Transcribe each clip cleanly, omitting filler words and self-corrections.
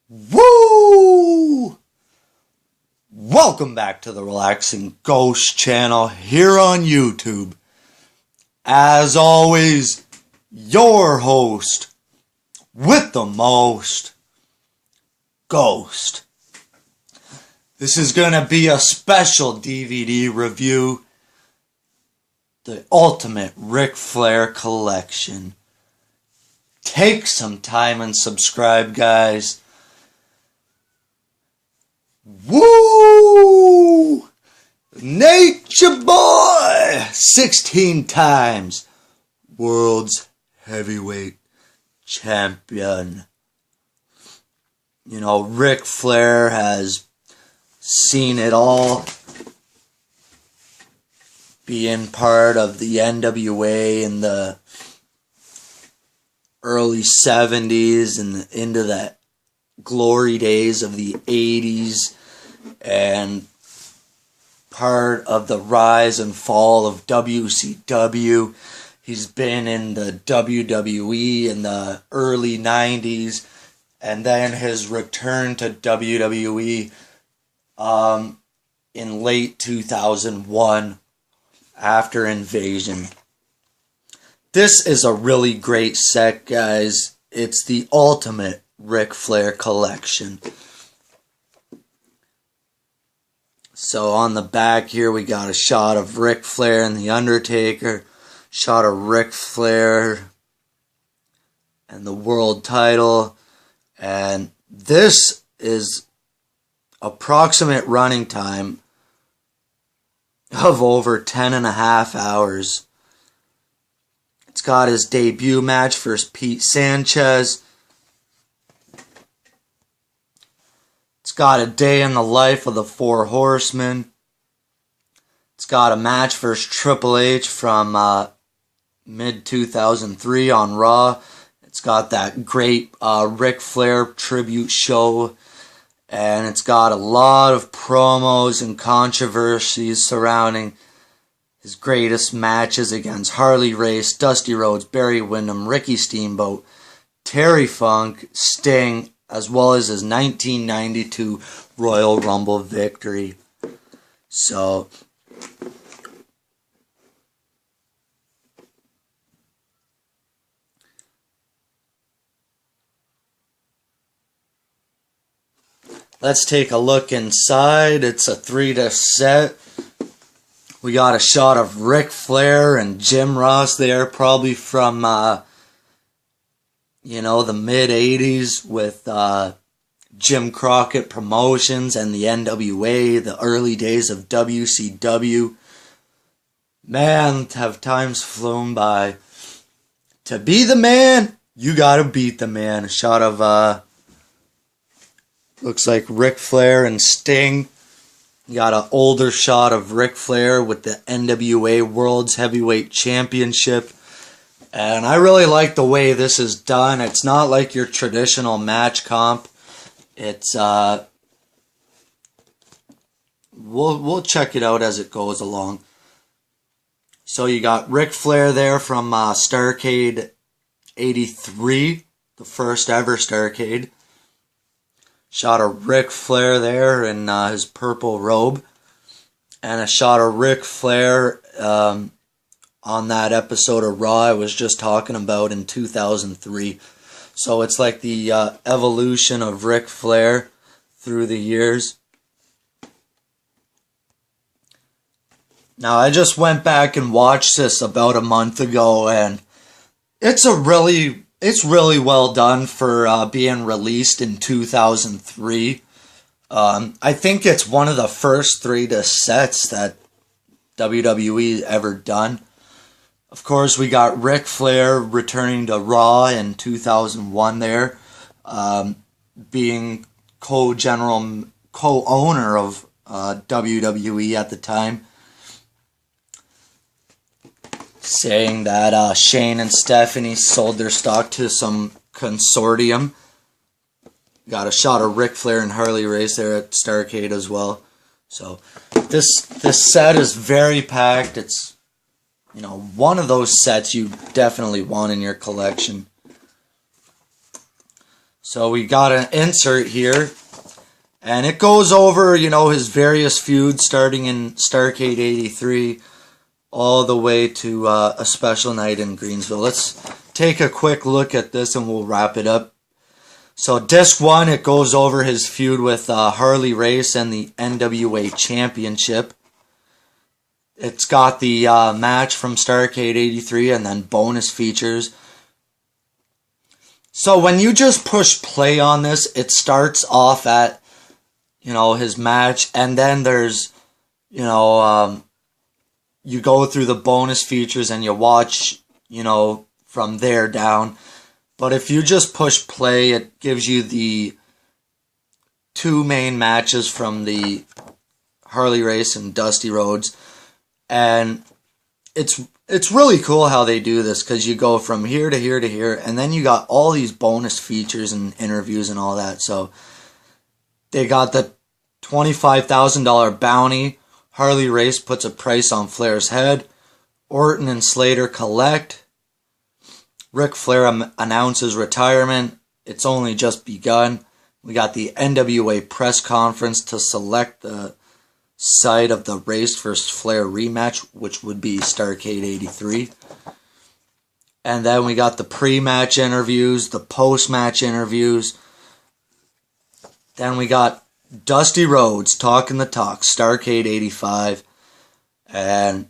Woo! Welcome back to the Relaxing Ghost channel here on YouTube. As always, your host with the most, Ghost. This is going to be a special DVD review. The Ultimate Ric Flair Collection. Take some time and subscribe, guys. Woo! Nature Boy! 16 times world's heavyweight champion. You know, Ric Flair has seen it all. Being part of the NWA in the early 70s and into the glory days of the 80s, and part of the rise and fall of WCW. He's been in the WWE in the early 90s, and then his return to WWE in late 2001 after Invasion. This is a really great set, guys. It's the Ultimate Ric Flair Collection. So on the back here we got a shot of Ric Flair and the Undertaker, shot of Ric Flair and the world title, and this is approximate running time of over 10.5 hours. It's got his debut match versus Pete Sanchez. It's got a day in the life of the Four Horsemen. It's got a match versus Triple H from mid-2003 on Raw. It's got that great Ric Flair tribute show. And it's got a lot of promos and controversies surrounding his greatest matches against Harley Race, Dusty Rhodes, Barry Windham, Ricky Steamboat, Terry Funk, Sting, as well as his 1992 Royal Rumble victory. So, let's take a look inside. It's a 3-disc set. We got a shot of Ric Flair and Jim Ross there, probably from the mid-'80s with Jim Crockett Promotions and the NWA, the early days of WCW. Man, have times flown by. To be the man, you gotta beat the man. A shot of, looks like Ric Flair and Sting. You got an older shot of Ric Flair with the NWA World's Heavyweight Championship. And I really like the way this is done. It's not like your traditional match comp. It's, we'll check it out as it goes along. So you got Ric Flair there from Starrcade 83, the first ever Starrcade. Shot of Ric Flair there in his purple robe. And a shot of Ric Flair on that episode of Raw I was just talking about in 2003. So it's like the evolution of Ric Flair through the years. Now I just went back and watched this about a month ago, and it's really well done for being released in 2003. I think it's one of the first 3-disc sets that WWE ever done. Of course, we got Ric Flair returning to Raw in 2001 there, being co-owner of WWE at the time, saying that Shane and Stephanie sold their stock to some consortium. Got a shot of Ric Flair and Harley Race there at Starrcade as well. So this set is very packed. It's one of those sets you definitely want in your collection. So we got an insert here, and it goes over, you know, his various feuds starting in Starrcade 83 all the way to a special night in Greensville. Let's take a quick look at this and we'll wrap it up. So disc 1, it goes over his feud with Harley Race and the NWA Championship. It's got the match from Starrcade 83 and then bonus features. So when you just push play on this, it starts off at, you know, his match, and then there's, you know, you go through the bonus features and you watch, you know, from there down. But if you just push play, it gives you the 2 main matches from the Harley Race and Dusty Rhodes. And it's really cool how they do this, because you go from here to here to here, and then you got all these bonus features and interviews and all that. So they got the $25,000 bounty. Harley Race puts a price on Flair's head. Orton and Slater collect. Ric Flair announces retirement. It's only just begun. We got the NWA press conference to select the site of the Race vs. Flair rematch, which would be Starrcade 83. And then we got the pre-match interviews, the post-match interviews. Then we got Dusty Rhodes talking the talk, Starrcade 85. And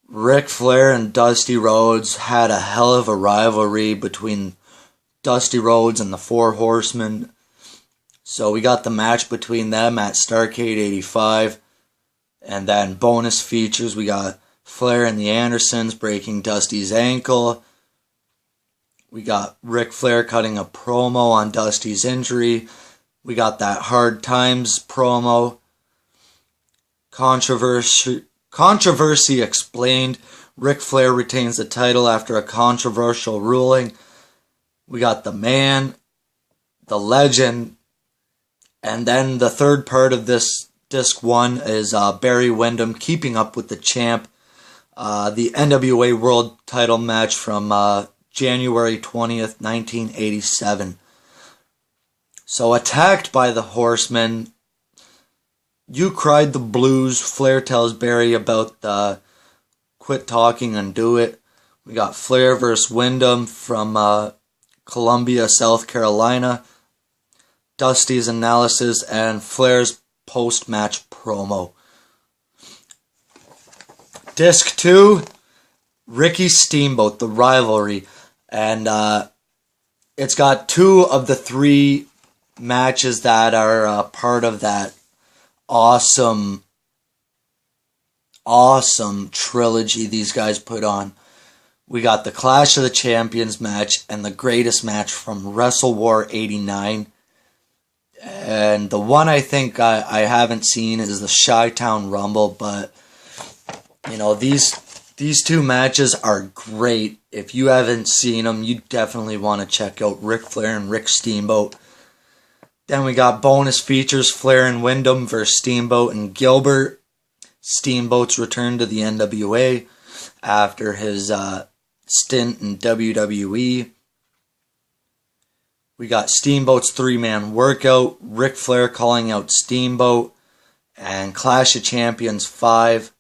Ric Flair and Dusty Rhodes had a hell of a rivalry between Dusty Rhodes and the Four Horsemen. So we got the match between them at Starrcade 85. And then bonus features, we got Flair and the Andersons breaking Dusty's ankle. We got Ric Flair cutting a promo on Dusty's injury. We got that Hard Times promo. Controversy explained. Ric Flair retains the title after a controversial ruling. We got the Man, the Legend, and then the third part of this Disc 1 is Barry Windham keeping up with the champ. The NWA World title match from January 20th, 1987. So attacked by the Horsemen. You cried the blues. Flair tells Barry about the quit talking and do it. We got Flair versus Windham from Columbia, South Carolina. Dusty's analysis and Flair's post-match promo. Disc 2, Ricky Steamboat, the rivalry. And it's got 2 of the 3 matches that are part of that awesome trilogy these guys put on. We got the Clash of the Champions match and the greatest match from Wrestle War 89. And the one I think I haven't seen is the Chi-Town Rumble, but you know, these 2 matches are great. If you haven't seen them, you definitely want to check out Ric Flair and Rick Steamboat. Then we got bonus features, Flair and Windham versus Steamboat and Gilbert. Steamboat's return to the NWA after his stint in WWE. We got Steamboat's 3-man workout, Ric Flair calling out Steamboat, and Clash of Champions 5.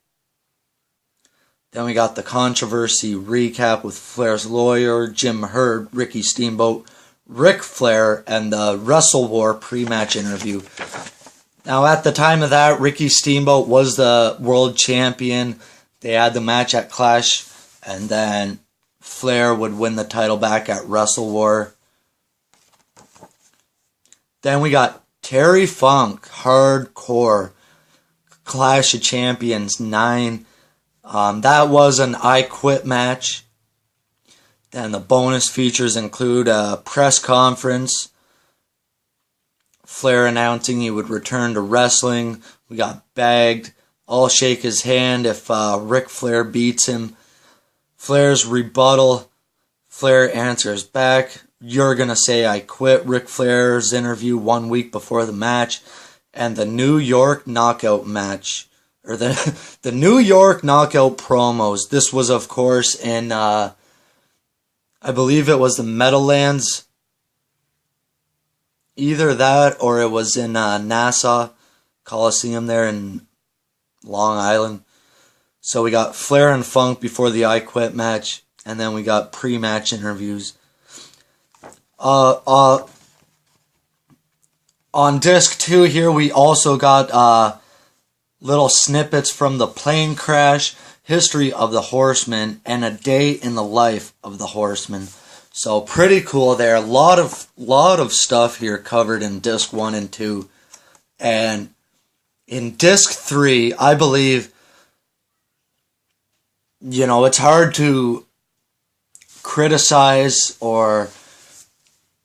Then we got the controversy recap with Flair's lawyer, Jim Herd, Ricky Steamboat, Ric Flair, and the Wrestle War pre-match interview. Now at the time of that, Ricky Steamboat was the world champion. They had the match at Clash, and then Flair would win the title back at Wrestle War. Then we got Terry Funk, Hardcore, Clash of Champions 9. That was an I Quit match. Then the bonus features include a press conference, Flair announcing he would return to wrestling. We got bagged. I'll shake his hand if Ric Flair beats him. Flair's rebuttal. Flair answers back. You're going to say I quit. Ric Flair's interview 1 week before the match. And the New York Knockout match. Or the New York Knockout promos. This was, of course, in, I believe it was the Meadowlands either that or it was in Nassau Coliseum there in Long Island. So we got Flair and Funk before the I Quit match, and then we got pre-match interviews. On disc 2 here, we also got little snippets from the plane crash, history of the Horsemen, and a day in the life of the Horsemen. So pretty cool there. A lot of stuff here covered in disc 1 and 2. And in disc 3, I believe, it's hard to criticize or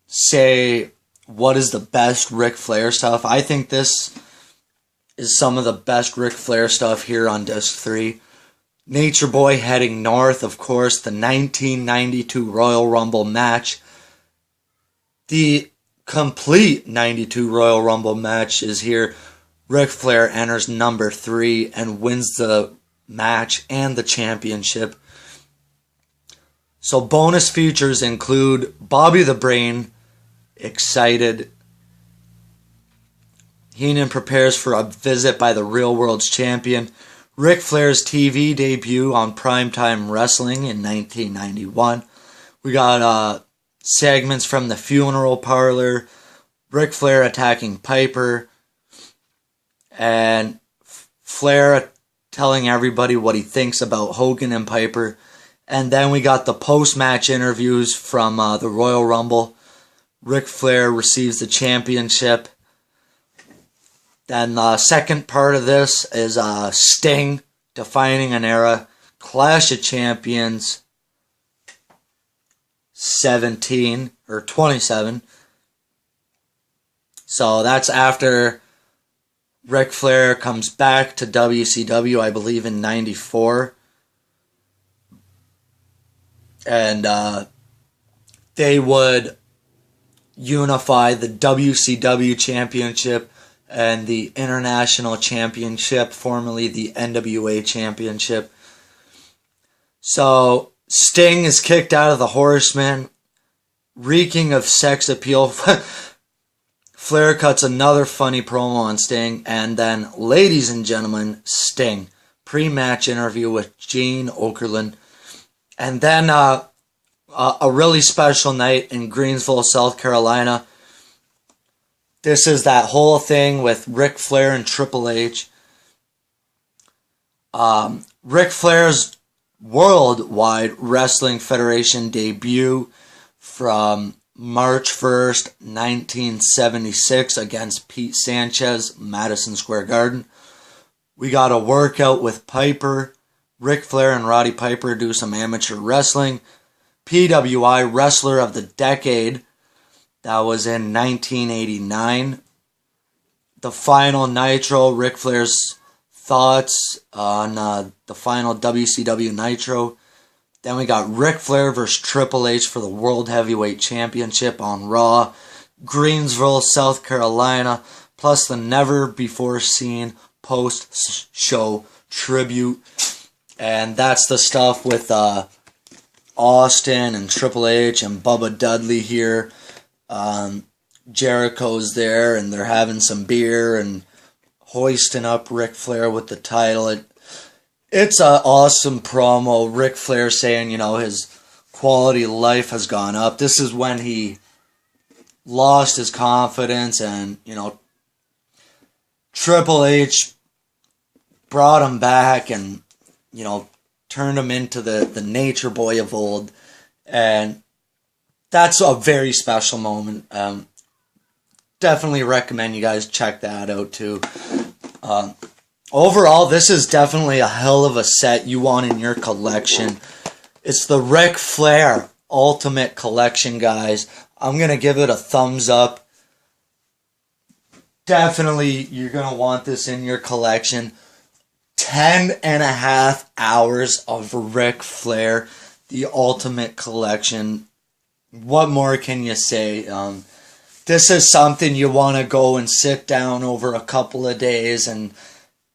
say what is the best Ric Flair stuff. I think this is some of the best Ric Flair stuff here on disc 3. Nature Boy heading north, of course, the 1992 Royal Rumble match. The complete 92 Royal Rumble match is here. Ric Flair enters number 3 and wins the match and the championship. So bonus features include Bobby the Brain, excited. Heenan prepares for a visit by the Real World's champion. Ric Flair's TV debut on Primetime Wrestling in 1991. We got segments from the funeral parlor, Ric Flair attacking Piper, and Flair telling everybody what he thinks about Hogan and Piper. And then we got the post-match interviews from the Royal Rumble. Ric Flair receives the championship. Then the second part of this is Sting defining an era. Clash of Champions 17 or 27. So that's after Ric Flair comes back to WCW, I believe in 94. And they would unify the WCW Championship and the International Championship, formerly the NWA Championship. So Sting is kicked out of the Horsemen, reeking of sex appeal. Flair cuts another funny promo on Sting, and then, ladies and gentlemen, Sting. Pre-match interview with Gene Okerlund. And then a really special night in Greensville, South Carolina. This is that whole thing with Ric Flair and Triple H. Ric Flair's Worldwide Wrestling Federation debut from March 1st, 1976 against Pete Sanchez, Madison Square Garden. We got a workout with Piper. Ric Flair and Roddy Piper do some amateur wrestling. PWI Wrestler of the Decade. That was in 1989. The final Nitro, Ric Flair's thoughts on the final WCW Nitro. Then we got Ric Flair versus Triple H for the World Heavyweight Championship on Raw. Greensville, South Carolina. Plus the never-before-seen post-show tribute. And that's the stuff with Austin and Triple H and Bubba Dudley here. Jericho's there and they're having some beer and hoisting up Ric Flair with the title. It's an awesome promo. Ric Flair saying, his quality of life has gone up. This is when he lost his confidence and, Triple H brought him back and, turned him into the Nature Boy of old. And that's a very special moment. Definitely recommend you guys check that out too. Overall, this is definitely a hell of a set you want in your collection. It's the Ric Flair Ultimate Collection, guys. I'm going to give it a thumbs up. Definitely, you're going to want this in your collection. 10.5 hours of Ric Flair, the Ultimate Collection. What more can you say? This is something you want to go and sit down over a couple of days and,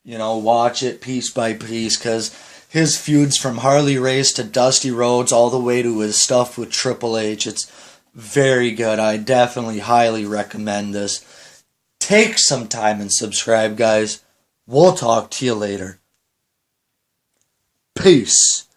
watch it piece by piece, because his feuds from Harley Race to Dusty Rhodes all the way to his stuff with Triple H, it's Very good. I definitely highly recommend this. Take some time and subscribe, guys. We'll talk to you later. Peace.